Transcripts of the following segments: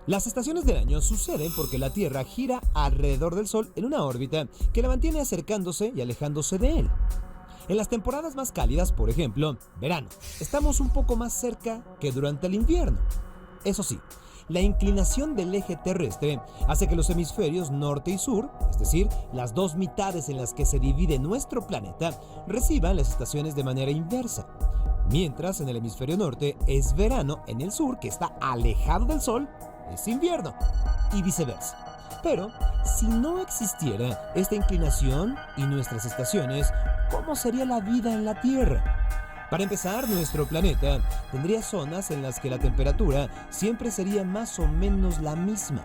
Las estaciones del año suceden porque la Tierra gira alrededor del Sol en una órbita que la mantiene acercándose y alejándose de él. En las temporadas más cálidas, por ejemplo, verano, estamos un poco más cerca que durante el invierno. Eso sí, la inclinación del eje terrestre hace que los hemisferios norte y sur, es decir, las dos mitades en las que se divide nuestro planeta, reciban las estaciones de manera inversa. Mientras en el hemisferio norte es verano, en el sur, que está alejado del Sol, es invierno, y viceversa. Pero, si no existiera esta inclinación y nuestras estaciones, ¿cómo sería la vida en la Tierra? Para empezar, nuestro planeta tendría zonas en las que la temperatura siempre sería más o menos la misma.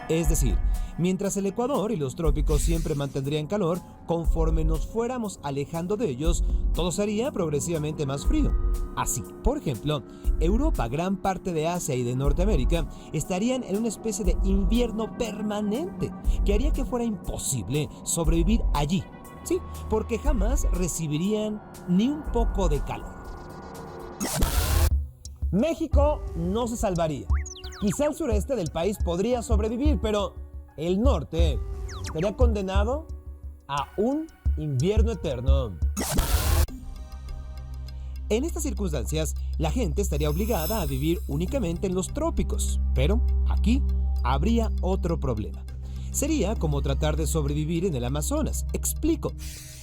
Es decir, mientras el Ecuador y los trópicos siempre mantendrían calor, conforme nos fuéramos alejando de ellos, todo sería progresivamente más frío. Así, por ejemplo, Europa, gran parte de Asia y de Norteamérica estarían en una especie de invierno permanente, que haría que fuera imposible sobrevivir allí. Sí, porque jamás recibirían ni un poco de calor. México no se salvaría. Quizá el sureste del país podría sobrevivir, pero el norte estaría condenado a un invierno eterno. En estas circunstancias, la gente estaría obligada a vivir únicamente en los trópicos, pero aquí habría otro problema. Sería como tratar de sobrevivir en el Amazonas. Explico.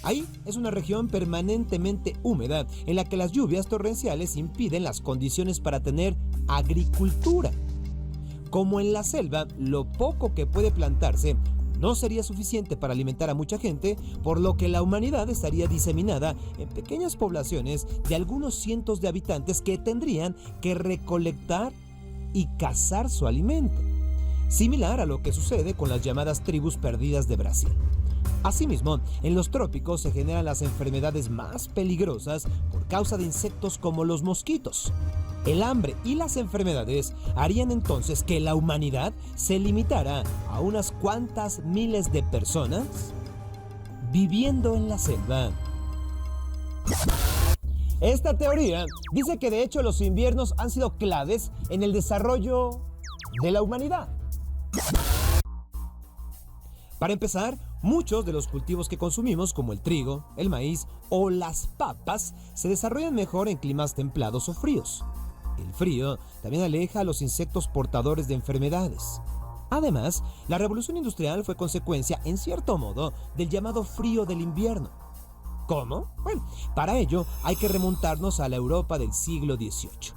Ahí es una región permanentemente húmeda en la que las lluvias torrenciales impiden las condiciones para tener agricultura. Como en la selva, lo poco que puede plantarse no sería suficiente para alimentar a mucha gente, por lo que la humanidad estaría diseminada en pequeñas poblaciones de algunos cientos de habitantes que tendrían que recolectar y cazar su alimento, similar a lo que sucede con las llamadas tribus perdidas de Brasil. Asimismo, en los trópicos se generan las enfermedades más peligrosas por causa de insectos como los mosquitos. El hambre y las enfermedades harían entonces que la humanidad se limitara a unas cuantas miles de personas viviendo en la selva. Esta teoría dice que de hecho los inviernos han sido claves en el desarrollo de la humanidad. Para empezar, muchos de los cultivos que consumimos, como el trigo, el maíz o las papas, se desarrollan mejor en climas templados o fríos. El frío también aleja a los insectos portadores de enfermedades. Además, la revolución industrial fue consecuencia, en cierto modo, del llamado frío del invierno. ¿Cómo? Bueno, para ello hay que remontarnos a la Europa del siglo XVIII.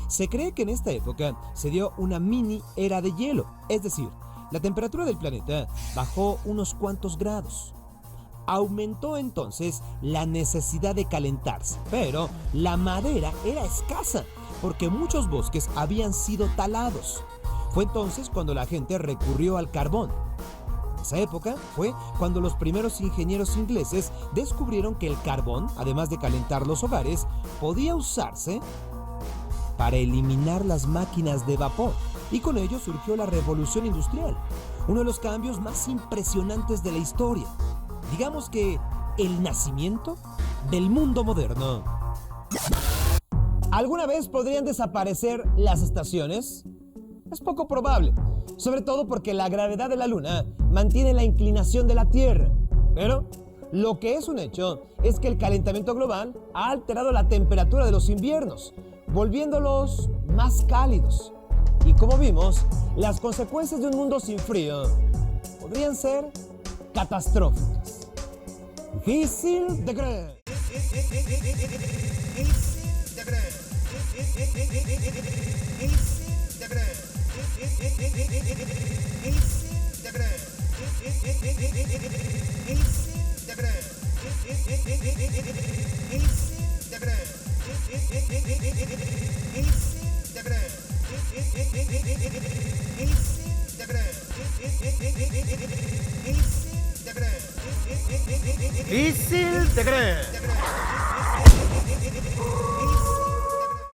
Se cree que en esta época se dio una mini era de hielo, es decir, la temperatura del planeta bajó unos cuantos grados. Aumentó entonces la necesidad de calentarse, pero la madera era escasa porque muchos bosques habían sido talados. Fue entonces cuando la gente recurrió al carbón. En esa época fue cuando los primeros ingenieros ingleses descubrieron que el carbón, además de calentar los hogares, podía usarse para eliminar las máquinas de vapor. Y con ello surgió la revolución industrial, uno de los cambios más impresionantes de la historia. Digamos que el nacimiento del mundo moderno. ¿Alguna vez podrían desaparecer las estaciones? Es poco probable, sobre todo porque la gravedad de la Luna mantiene la inclinación de la Tierra. Pero lo que es un hecho es que el calentamiento global ha alterado la temperatura de los inviernos, volviéndolos más cálidos. Y como vimos, las consecuencias de un mundo sin frío podrían ser catastróficas. Difícil de creer. Difícil de creer.